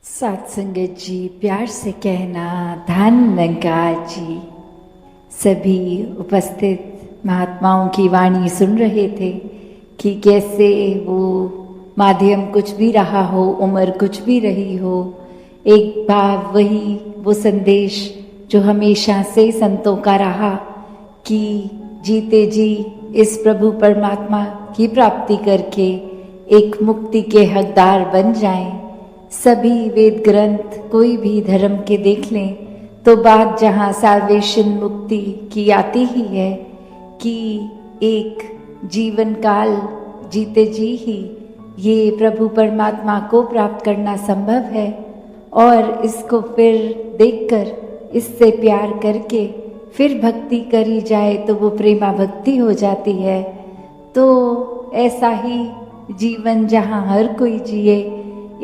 साथ संगत जी, प्यार से कहना धन्यवाद जी। सभी उपस्थित महात्माओं की वाणी सुन रहे थे कि कैसे वो माध्यम कुछ भी रहा हो, उम्र कुछ भी रही हो, एक भाव वही वो संदेश जो हमेशा से संतों का रहा कि जीते जी इस प्रभु परमात्मा की प्राप्ति करके एक मुक्ति के हकदार बन जाएं। सभी वेद ग्रंथ कोई भी धर्म के देख लें तो बात जहाँ साल्वेशन मुक्ति की आती ही है कि एक जीवन काल जीते जी ही ये प्रभु परमात्मा को प्राप्त करना संभव है और इसको फिर देखकर इससे प्यार करके फिर भक्ति करी जाए तो वो प्रेमा भक्ति हो जाती है। तो ऐसा ही जीवन जहाँ हर कोई जिए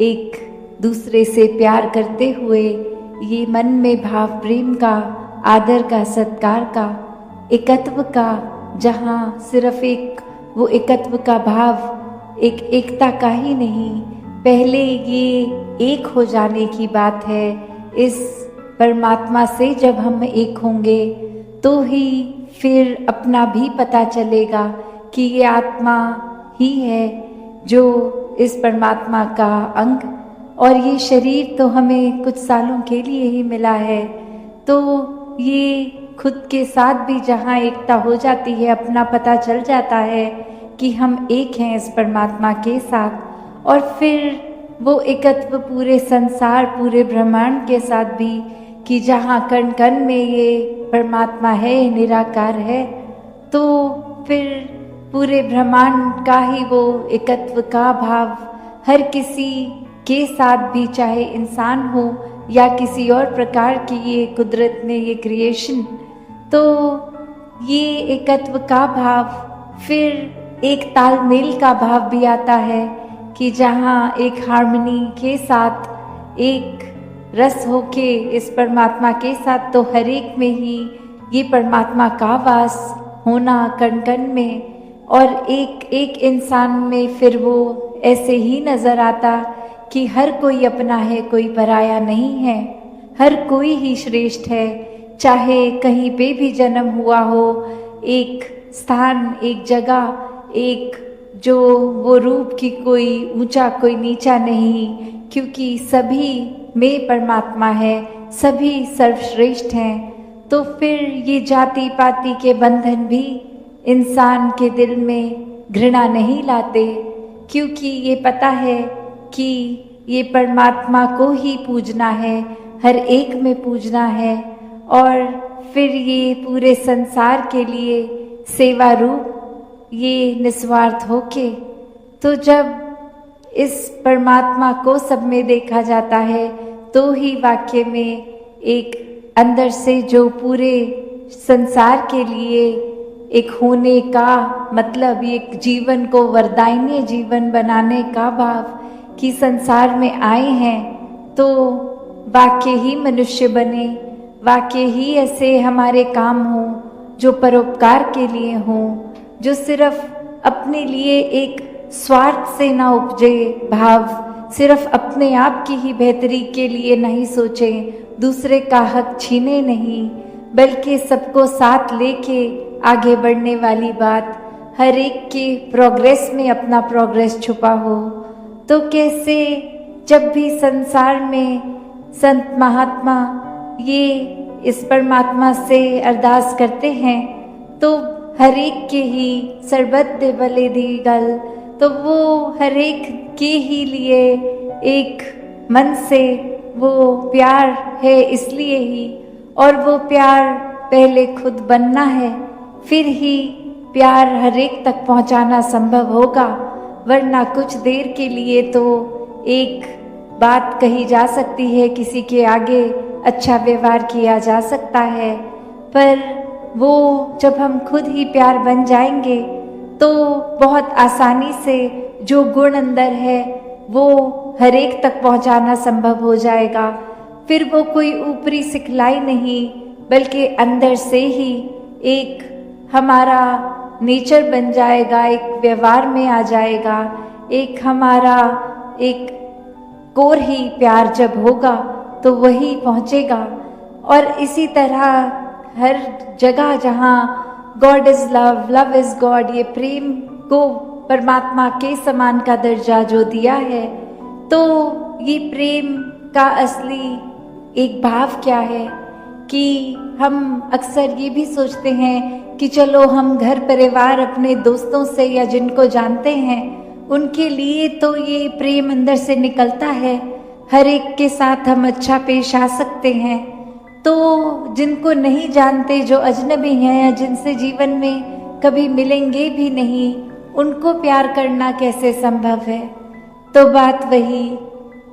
एक दूसरे से प्यार करते हुए, ये मन में भाव प्रेम का, आदर का, सत्कार का, एकत्व का, जहाँ सिर्फ एक वो एकत्व का भाव एक एकता का ही नहीं, पहले ये एक हो जाने की बात है। इस परमात्मा से जब हम एक होंगे तो ही फिर अपना भी पता चलेगा कि ये आत्मा ही है जो इस परमात्मा का अंग, और ये शरीर तो हमें कुछ सालों के लिए ही मिला है। तो ये खुद के साथ भी जहाँ एकता हो जाती है, अपना पता चल जाता है कि हम एक हैं इस परमात्मा के साथ, और फिर वो एकत्व पूरे संसार, पूरे ब्रह्मांड के साथ भी कि जहाँ कण कण में ये परमात्मा है, निराकार है, तो फिर पूरे ब्रह्मांड का ही वो एकत्व का भाव हर किसी के साथ भी, चाहे इंसान हो या किसी और प्रकार की ये कुदरत ने ये क्रिएशन, तो ये एकत्व का भाव फिर एक तालमेल का भाव भी आता है कि जहाँ एक हार्मनी के साथ एक रस होके इस परमात्मा के साथ, तो हर एक में ही ये परमात्मा का वास होना कण कण में, और एक एक इंसान में फिर वो ऐसे ही नजर आता कि हर कोई अपना है, कोई पराया नहीं है, हर कोई ही श्रेष्ठ है, चाहे कहीं पे भी जन्म हुआ हो, एक स्थान, एक जगह, एक जो वो रूप की कोई ऊंचा कोई नीचा नहीं, क्योंकि सभी में परमात्मा है, सभी सर्वश्रेष्ठ हैं। तो फिर ये जाति पाति के बंधन भी इंसान के दिल में घृणा नहीं लाते, क्योंकि ये पता है कि ये परमात्मा को ही पूजना है, हर एक में पूजना है, और फिर ये पूरे संसार के लिए सेवा रूप ये निस्वार्थ होके, तो जब इस परमात्मा को सब में देखा जाता है तो ही वाक्य में एक अंदर से जो पूरे संसार के लिए एक होने का मतलब, एक जीवन को वरदायनी जीवन बनाने का भाव कि संसार में आए हैं तो वाकई ही मनुष्य बने, वाकई ही ऐसे हमारे काम हो जो परोपकार के लिए हों, जो सिर्फ अपने लिए एक स्वार्थ से ना उपजे भाव, सिर्फ अपने आप की ही बेहतरी के लिए नहीं सोचें, दूसरे का हक छीने नहीं, बल्कि सबको साथ लेके आगे बढ़ने वाली बात, हर एक के प्रोग्रेस में अपना प्रोग्रेस छुपा हो। तो कैसे जब भी संसार में संत महात्मा ये इस परमात्मा से अरदास करते हैं तो हर एक के ही सरबत भले दी गल, तो वो हर एक के ही लिए एक मन से वो प्यार है, इसलिए ही, और वो प्यार पहले खुद बनना है, फिर ही प्यार हर एक तक पहुंचाना संभव होगा, वरना कुछ देर के लिए तो एक बात कही जा सकती है, किसी के आगे अच्छा व्यवहार किया जा सकता है, पर वो जब हम खुद ही प्यार बन जाएंगे तो बहुत आसानी से जो गुण अंदर है वो हर एक तक पहुंचाना संभव हो जाएगा। फिर वो कोई ऊपरी सिखलाई नहीं, बल्कि अंदर से ही एक हमारा नेचर बन जाएगा, एक व्यवहार में आ जाएगा, एक हमारा एक कोर ही प्यार जब होगा तो वही पहुंचेगा। और इसी तरह हर जगह जहाँ God is love, love is God, ये प्रेम को परमात्मा के समान का दर्जा जो दिया है, तो ये प्रेम का असली एक भाव क्या है कि हम अक्सर ये भी सोचते हैं कि चलो हम घर परिवार अपने दोस्तों से या जिनको जानते हैं उनके लिए तो ये प्रेम अंदर से निकलता है, हर एक के साथ हम अच्छा पेश आ सकते हैं। तो जिनको नहीं जानते, जो अजनबी हैं या जिनसे जीवन में कभी मिलेंगे भी नहीं, उनको प्यार करना कैसे संभव है? तो बात वही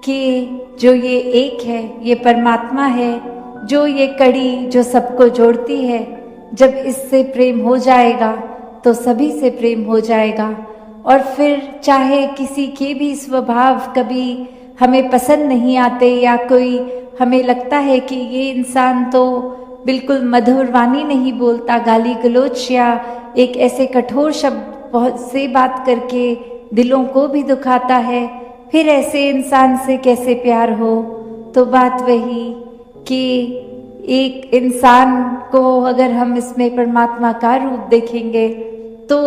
कि जो ये एक है, ये परमात्मा है, जो ये कड़ी जो सबको जोड़ती है, जब इससे प्रेम हो जाएगा तो सभी से प्रेम हो जाएगा। और फिर चाहे किसी के भी स्वभाव कभी हमें पसंद नहीं आते या कोई हमें लगता है कि ये इंसान तो बिल्कुल मधुर वाणी नहीं बोलता, गाली गलौच या एक ऐसे कठोर शब्द बहुत से बात करके दिलों को भी दुखाता है, फिर ऐसे इंसान से कैसे प्यार हो? तो बात वही कि एक इंसान को अगर हम इसमें परमात्मा का रूप देखेंगे तो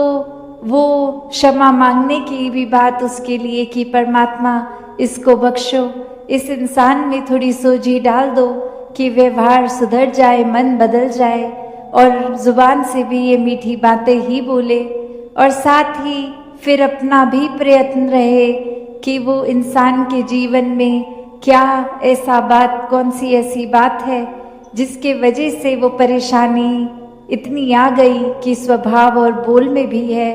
वो क्षमा मांगने की भी बात उसके लिए कि परमात्मा इसको बख्शो, इस इंसान में थोड़ी सोझी डाल दो कि व्यवहार सुधर जाए, मन बदल जाए और जुबान से भी ये मीठी बातें ही बोले, और साथ ही फिर अपना भी प्रयत्न रहे कि वो इंसान के जीवन में क्या ऐसा बात, कौन सी ऐसी बात है जिसके वजह से वो परेशानी इतनी आ गई कि स्वभाव और बोल में भी है,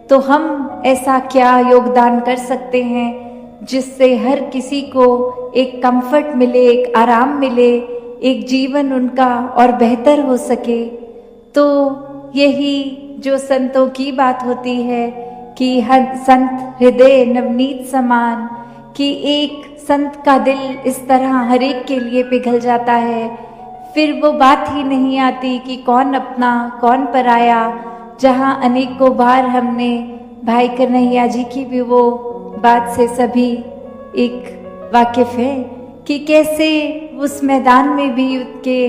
तो हम ऐसा क्या योगदान कर सकते हैं जिससे हर किसी को एक कंफर्ट मिले, एक आराम मिले, एक जीवन उनका और बेहतर हो सके। तो यही जो संतों की बात होती है कि हर संत हृदय नवनीत समान, कि एक संत का दिल इस तरह हर एक के लिए पिघल जाता है, फिर वो बात ही नहीं आती कि कौन अपना कौन पराया। जहाँ अनेकों बार हमने भाई कन्हैया जी की भी वो बात से सभी एक वाकिफ है कि कैसे उस मैदान में भी युद्ध के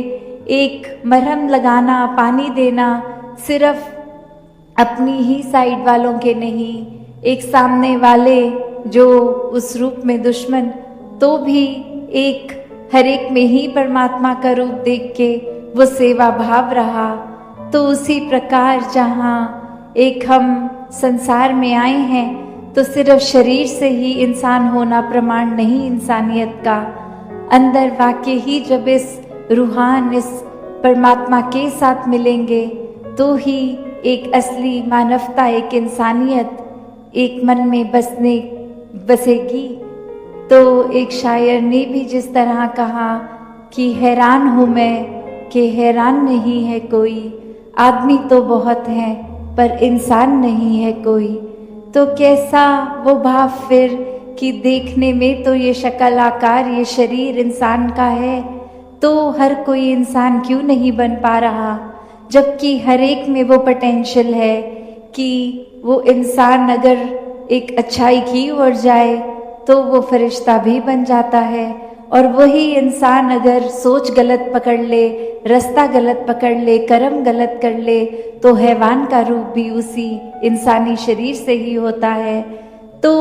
एक मरहम लगाना, पानी देना, सिर्फ अपनी ही साइड वालों के नहीं, एक सामने वाले जो उस रूप में दुश्मन, तो भी एक हर एक में ही परमात्मा का रूप देख के वो सेवा भाव रहा। तो उसी प्रकार जहाँ एक हम संसार में आए हैं तो सिर्फ शरीर से ही इंसान होना प्रमाण नहीं इंसानियत का, अंदर वाकई ही जब इस रूहान, इस परमात्मा के साथ मिलेंगे तो ही एक असली मानवता, एक इंसानियत एक मन में बसेगी। तो एक शायर ने भी जिस तरह कहा कि हैरान हूँ मैं कि हैरान नहीं है कोई, आदमी तो बहुत हैं पर इंसान नहीं है कोई। तो कैसा वो भाव फिर कि देखने में तो ये शक्ल आकार, ये शरीर इंसान का है, तो हर कोई इंसान क्यों नहीं बन पा रहा, जबकि हर एक में वो पोटेंशियल है कि वो इंसान अगर एक अच्छाई की ओर जाए तो वो फरिश्ता भी बन जाता है, और वही इंसान अगर सोच गलत पकड़ ले, रास्ता गलत पकड़ ले, कर्म गलत कर ले, तो हैवान का रूप भी उसी इंसानी शरीर से ही होता है। तो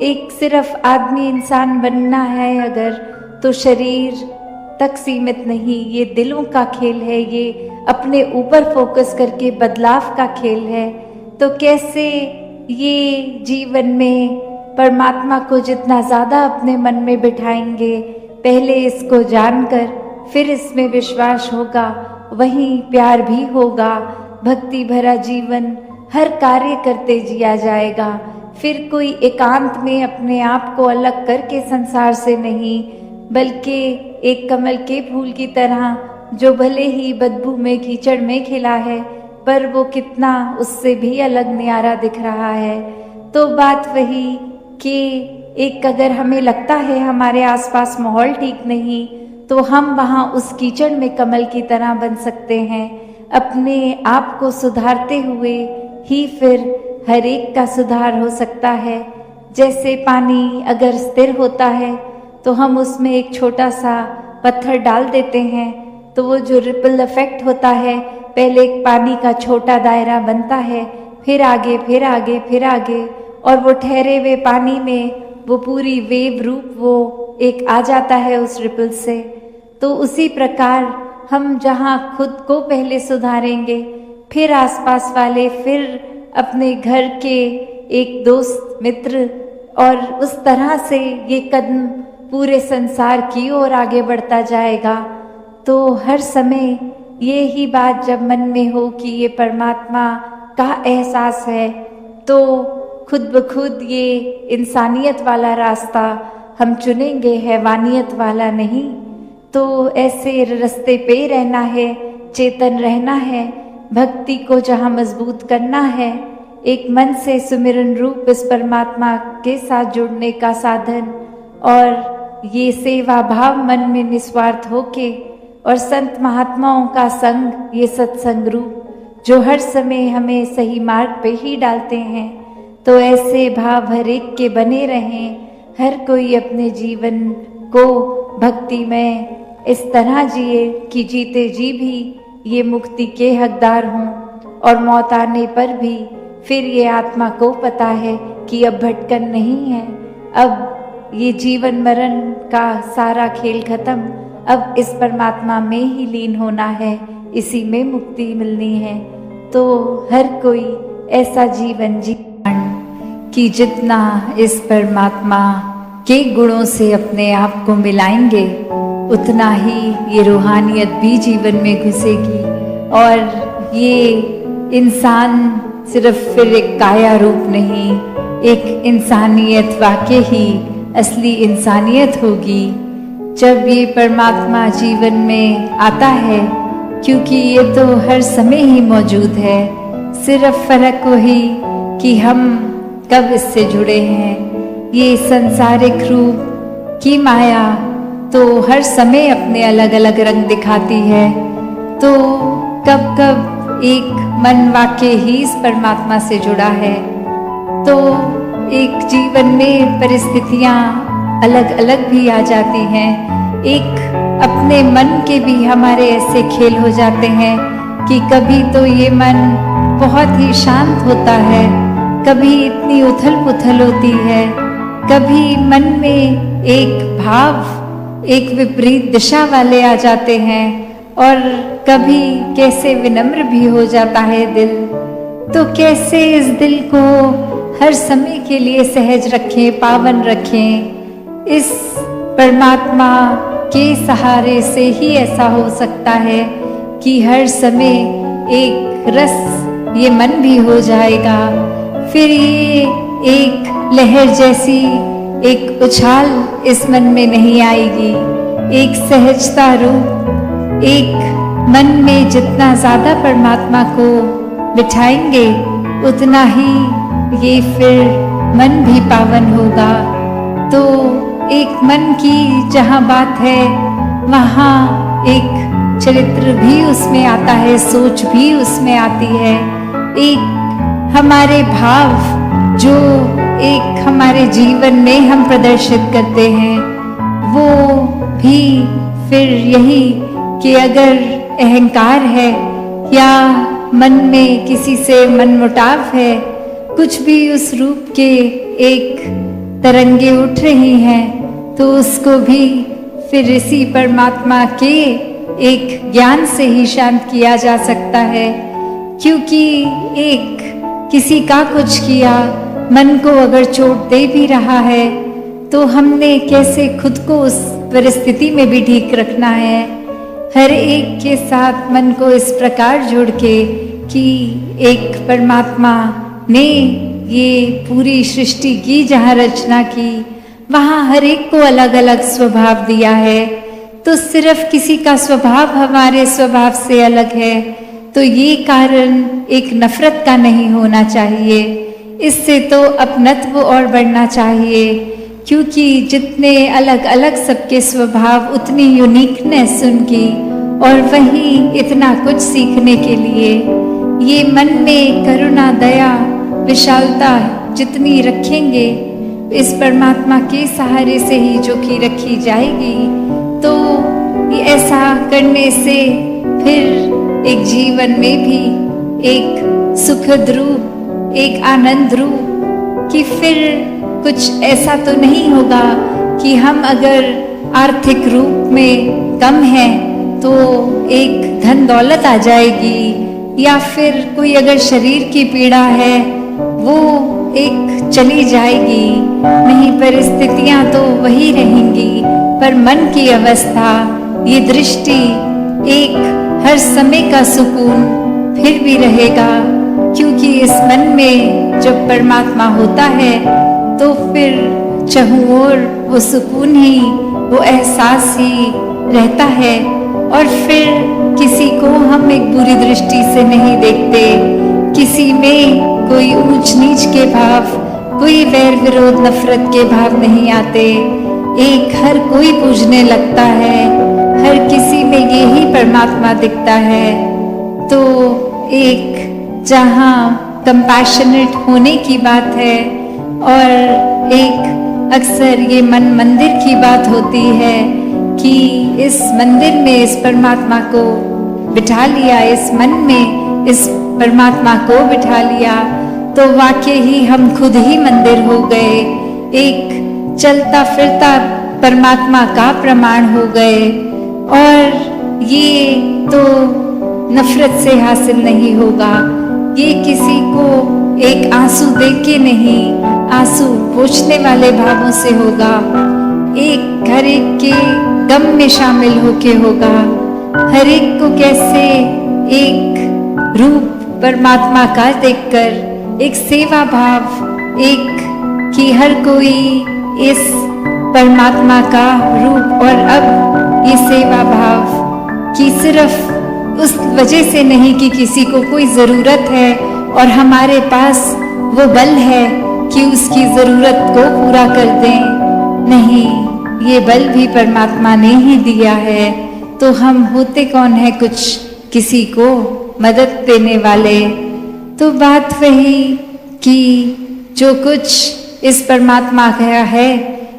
एक सिर्फ आदमी इंसान बनना है अगर, तो शरीर तक सीमित नहीं, ये दिलों का खेल है, ये अपने ऊपर फोकस करके बदलाव का खेल है। तो कैसे ये जीवन में परमात्मा को जितना ज़्यादा अपने मन में बिठाएंगे, पहले इसको जानकर फिर इसमें विश्वास होगा, वहीं प्यार भी होगा, भक्ति भरा जीवन हर कार्य करते जिया जाएगा। फिर कोई एकांत में अपने आप को अलग करके संसार से नहीं, बल्कि एक कमल के फूल की तरह जो भले ही बदबू में कीचड़ में खिला है, पर वो कितना उससे भी अलग न्यारा दिख रहा है। तो बात वही कि एक अगर हमें लगता है हमारे आसपास माहौल ठीक नहीं, तो हम वहाँ उस कीचड़ में कमल की तरह बन सकते हैं, अपने आप को सुधारते हुए ही फिर हर एक का सुधार हो सकता है। जैसे पानी अगर स्थिर होता है तो हम उसमें एक छोटा सा पत्थर डाल देते हैं, तो वो जो रिपल इफेक्ट होता है, पहले एक पानी का छोटा दायरा बनता है, फिर आगे फिर आगे फिर आगे, और वो ठहरे हुए पानी में वो पूरी वेव रूप वो एक आ जाता है उस रिपल से। तो उसी प्रकार हम जहाँ खुद को पहले सुधारेंगे, फिर आसपास वाले, फिर अपने घर के एक दोस्त मित्र, और उस तरह से ये कदम पूरे संसार की ओर आगे बढ़ता जाएगा। तो हर समय ये ही बात जब मन में हो कि ये परमात्मा का एहसास है, तो खुद ब खुद ये इंसानियत वाला रास्ता हम चुनेंगे, हैवानियत वाला नहीं। तो ऐसे रास्ते पे रहना है, चेतन रहना है, भक्ति को जहाँ मजबूत करना है, एक मन से सुमिरन रूप इस परमात्मा के साथ जुड़ने का साधन, और ये सेवा भाव मन में निस्वार्थ होके, और संत महात्माओं का संग, ये सत्संग रूप जो हर समय हमें सही मार्ग पे ही डालते हैं। तो ऐसे भाव हर एक के बने रहें, हर कोई अपने जीवन को भक्ति में इस तरह जिए कि जीते जी भी ये मुक्ति के हकदार हों, और मौत आने पर भी फिर ये आत्मा को पता है कि अब भटकन नहीं है, अब ये जीवन मरण का सारा खेल खत्म, अब इस परमात्मा में ही लीन होना है, इसी में मुक्ति मिलनी है। तो हर कोई ऐसा जीवन कि जितना इस परमात्मा के गुणों से अपने आप को मिलाएंगे, उतना ही ये रूहानियत भी जीवन में घुसेगी, और ये इंसान सिर्फ फिर एक काया रूप नहीं, एक इंसानियत वाकई ही असली इंसानियत होगी जब ये परमात्मा जीवन में आता है, क्योंकि ये तो हर समय ही मौजूद है। सिर्फ फर्क वही कि हम कब इससे जुड़े हैं। ये संसारिक रूप की माया तो हर समय अपने अलग अलग रंग दिखाती है, तो कब कब एक मन वाकई ही इस परमात्मा से जुड़ा है। तो एक जीवन में परिस्थितियां अलग अलग भी आ जाती हैं, एक अपने मन के भी हमारे ऐसे खेल हो जाते हैं कि कभी तो ये मन बहुत ही शांत होता है, कभी इतनी उथल पुथल होती है, कभी मन में एक भाव एक विपरीत दिशा वाले आ जाते हैं, और कभी कैसे विनम्र भी हो जाता है दिल। तो कैसे इस दिल को हर समय के लिए सहज रखें, पावन रखें। इस परमात्मा के सहारे से ही ऐसा हो सकता है कि हर समय एक रस ये मन भी हो जाएगा, फिर ये एक लहर जैसी एक उछाल इस मन में नहीं आएगी, एक सहजता रूप, एक मन में जितना ज्यादा परमात्मा को बिठाएंगे उतना ही ये फिर मन भी पावन होगा। तो एक मन की जहाँ बात है वहाँ एक चरित्र भी उसमें आता है, सोच भी उसमें आती है, एक हमारे भाव जो एक हमारे जीवन में हम प्रदर्शित करते हैं, वो भी फिर यही कि अगर अहंकार है या मन में किसी से मनमुटाव है, कुछ भी उस रूप के एक तरंगे उठ रही हैं, तो उसको भी फिर इसी परमात्मा के एक ज्ञान से ही शांत किया जा सकता है। क्योंकि एक किसी का कुछ किया मन को अगर चोट दे भी रहा है, तो हमने कैसे खुद को उस परिस्थिति में भी ठीक रखना है। हर एक के साथ मन को इस प्रकार जोड़ के कि एक परमात्मा ने ये पूरी सृष्टि की जहाँ रचना की, वहाँ हर एक को अलग अलग स्वभाव दिया है। तो सिर्फ किसी का स्वभाव हमारे स्वभाव से अलग है, तो ये कारण एक नफरत का नहीं होना चाहिए, इससे तो अपनत्व और बढ़ना चाहिए। क्योंकि जितने अलग अलग सबके स्वभाव, उतनी यूनिकनेस उनकी, और वहीं इतना कुछ सीखने के लिए। ये मन में करुणा, दया, विशालता जितनी रखेंगे, इस परमात्मा के सहारे से ही चोखी रखी जाएगी। तो ये ऐसा करने से फिर एक जीवन में भी एक सुखद रूप, एक आनंद रूप कि फिर कुछ ऐसा तो नहीं होगा कि हम अगर आर्थिक रूप में कम हैं तो एक धन दौलत आ जाएगी, या फिर कोई अगर शरीर की पीड़ा है वो एक चली जाएगी। नहीं, परिस्थितियां तो वही रहेंगी, पर मन की अवस्था, ये दृष्टि, एक हर समय का सुकून फिर भी रहेगा। क्योंकि इस मन में जब परमात्मा होता है तो फिर चाहूं और वो सुकून ही, वो एहसास ही रहता है। और फिर किसी को हम एक बुरी दृष्टि से नहीं देखते, किसी में कोई ऊंच नीच के भाव, कोई वैर विरोध नफरत के भाव नहीं आते। एक हर कोई पूजने लगता है, हर किसी में यही परमात्मा दिखता है। तो एक जहाँ कंपैशनेट होने की बात है, और एक अक्सर ये मन मंदिर की बात होती है कि इस मंदिर में इस परमात्मा को बिठा लिया, इस मन में इस परमात्मा को बिठा लिया, तो वाकई ही हम खुद ही मंदिर हो गए, एक चलता फिरता परमात्मा का प्रमाण हो गए। और ये तो नफरत से हासिल नहीं होगा, ये किसी को एक आंसू देख के नहीं, आंसू पोंछने वाले भावों से होगा, एक हर एक के गम में शामिल होके होगा। हर एक को कैसे एक रूप परमात्मा का देखकर एक सेवा भाव, एक कि हर कोई इस परमात्मा का रूप, और अब ये सेवा भाव कि सिर्फ उस वजह से नहीं कि किसी को कोई जरूरत है और हमारे पास वो बल है कि उसकी जरूरत को पूरा कर दें। नहीं, ये बल भी परमात्मा ने ही दिया है। तो हम होते कौन है कुछ किसी को मदद देने वाले। तो बात वही कि जो कुछ इस परमात्मा का है,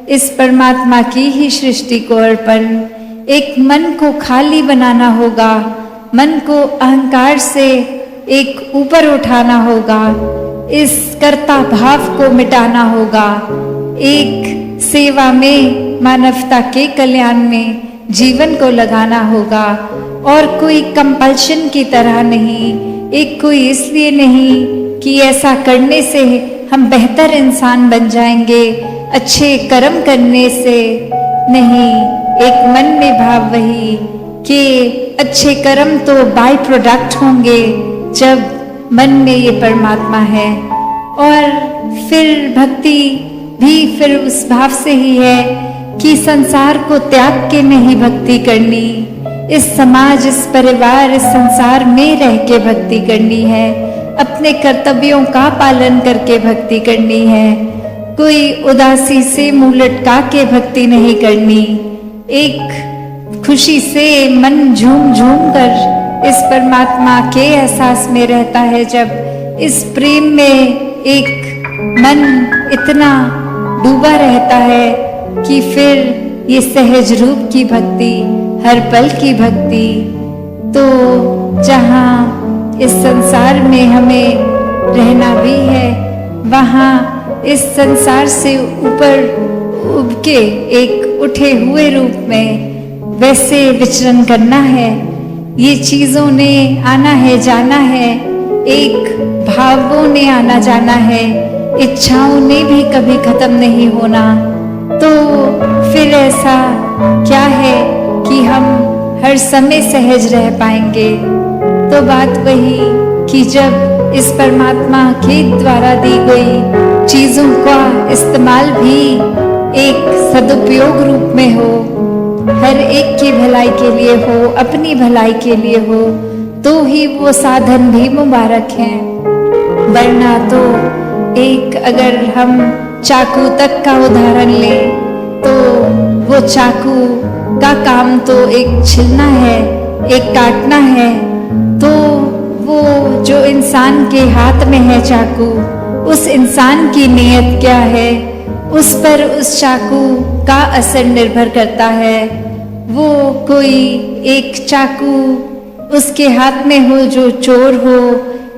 इस परमात्मा की ही सृष्टि को अर्पण, एक मन को खाली बनाना होगा, मन को अहंकार से एक ऊपर उठाना होगा, इस कर्ता भाव को मिटाना होगा, एक सेवा में, मानवता के कल्याण में जीवन को लगाना होगा। और कोई कंपल्शन की तरह नहीं, एक कोई इसलिए नहीं कि ऐसा करने से हम बेहतर इंसान बन जाएंगे, अच्छे कर्म करने से नहीं, एक मन में भाव वही कि अच्छे कर्म तो बाय प्रोडक्ट होंगे जब मन में ये परमात्मा है। और फिर भक्ति भी फिर उस भाव से ही है कि संसार को त्याग के नहीं भक्ति करनी, इस समाज, इस परिवार, इस संसार में रह के भक्ति करनी है, अपने कर्तव्यों का पालन करके भक्ति करनी है, कोई उदासी से मुंह लटका के भक्ति नहीं करनी, एक खुशी से मन झूम झूम कर इस परमात्मा के एहसास में रहता है। जब इस प्रेम में एक मन इतना डूबा रहता है कि फिर ये सहज रूप की भक्ति, हर पल की भक्ति, तो जहाँ इस संसार में हमें रहना भी है, वहाँ इस संसार से ऊपर उब के एक उठे हुए रूप में वैसे विचरण करना है। ये चीजों ने आना है, जाना है, एक भावों ने आना जाना है, इच्छाओं ने भी कभी खत्म नहीं होना। तो फिर ऐसा क्या है कि हम हर समय सहज रह पाएंगे। तो बात वही कि जब इस परमात्मा के द्वारा दी गई चीजों का इस्तेमाल भी एक सदुपयोग रूप में हो, हर एक की भलाई के लिए हो, अपनी भलाई के लिए हो, तो ही वो साधन भी मुबारक हैं। वरना तो एक अगर हम चाकू तक का उदाहरण लें तो वो चाकू का काम तो एक छिलना है, एक काटना है। तो वो जो इंसान के हाथ में है चाकू, उस इंसान की नीयत क्या है, उस पर उस चाकू का असर निर्भर करता है। वो कोई एक चाकू उसके हाथ में हो जो चोर हो,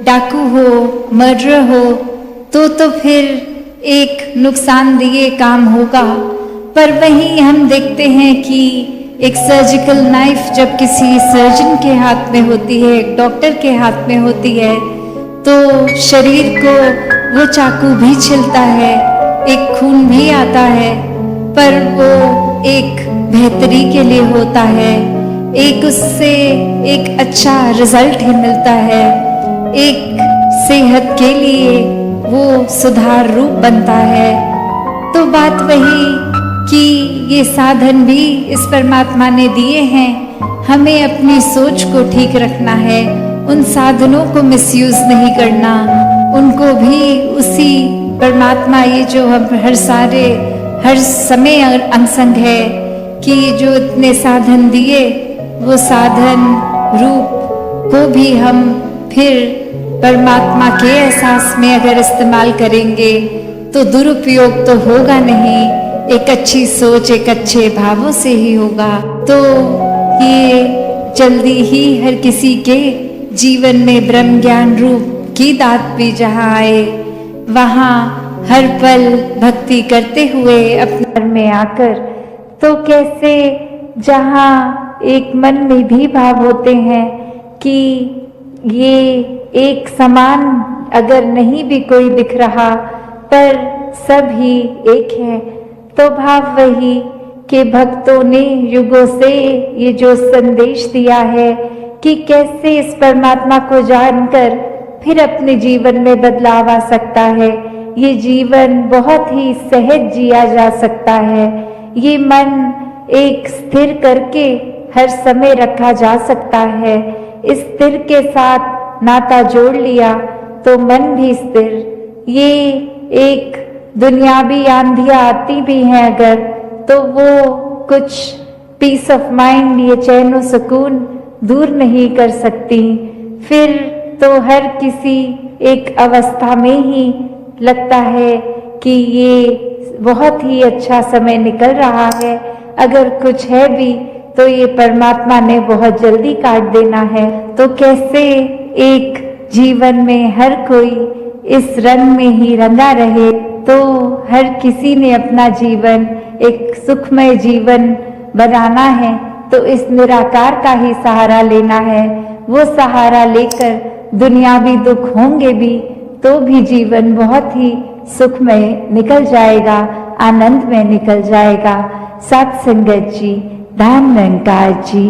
डाकू हो, मर्डर हो, तो फिर एक नुकसानदेह काम होगा। पर वहीं हम देखते हैं कि एक सर्जिकल नाइफ जब किसी सर्जन के हाथ में होती है, एक डॉक्टर के हाथ में होती है, तो शरीर को वो चाकू भी छिलता है, एक खून भी आता है, पर वो एक बेहतरी के लिए होता है, एक उससे एक अच्छा रिजल्ट ही मिलता है, एक सेहत के लिए वो सुधार रूप बनता है। तो बात वही कि ये साधन भी इस परमात्मा ने दिए हैं, हमें अपनी सोच को ठीक रखना है, उन साधनों को मिसयूज नहीं करना, उनको भी उसी परमात्मा, ये जो हम हर समय अंगसंग है कि जो इतने साधन दिए, वो साधन रूप को भी हम फिर परमात्मा के एहसास में अगर इस्तेमाल करेंगे तो दुरुपयोग तो होगा नहीं, एक अच्छी सोच, एक अच्छे भावों से ही होगा। तो ये जल्दी ही हर किसी के जीवन में ब्रह्म ज्ञान रूप की दात भी जहाँ आए, वहाँ हर पल भक्ति करते हुए अपने घर में आकर, तो कैसे जहाँ एक मन में भी भाव होते हैं कि ये एक समान अगर नहीं भी कोई दिख रहा, पर सब ही एक है, तो भाव वही कि भक्तों ने युगों से ये जो संदेश दिया है कि कैसे इस परमात्मा को जानकर फिर अपने जीवन में बदलाव आ सकता है, ये जीवन बहुत ही सहज जिया जा सकता है, ये मन एक स्थिर करके हर समय रखा जा सकता है। इस स्थिर के साथ नाता जोड़ लिया तो मन भी स्थिर। ये एक दुनियावी आंधियां आती भी हैं अगर, तो वो कुछ पीस ऑफ माइंड, ये चैन और सुकून दूर नहीं कर सकती। फिर तो हर किसी एक अवस्था में ही लगता है कि ये बहुत ही अच्छा समय निकल रहा है, अगर कुछ है भी तो ये परमात्मा ने बहुत जल्दी काट देना है। तो कैसे एक जीवन में हर कोई इस रंग में ही रंगा रहे, तो हर किसी ने अपना जीवन एक सुखमय जीवन बनाना है, तो इस निराकार का ही सहारा लेना है। वो सहारा लेकर दुनियावी दुख होंगे भी तो भी जीवन बहुत ही सुखमय निकल जाएगा, आनंद में निकल जाएगा। सत संगत जी, धन निरंकार जी।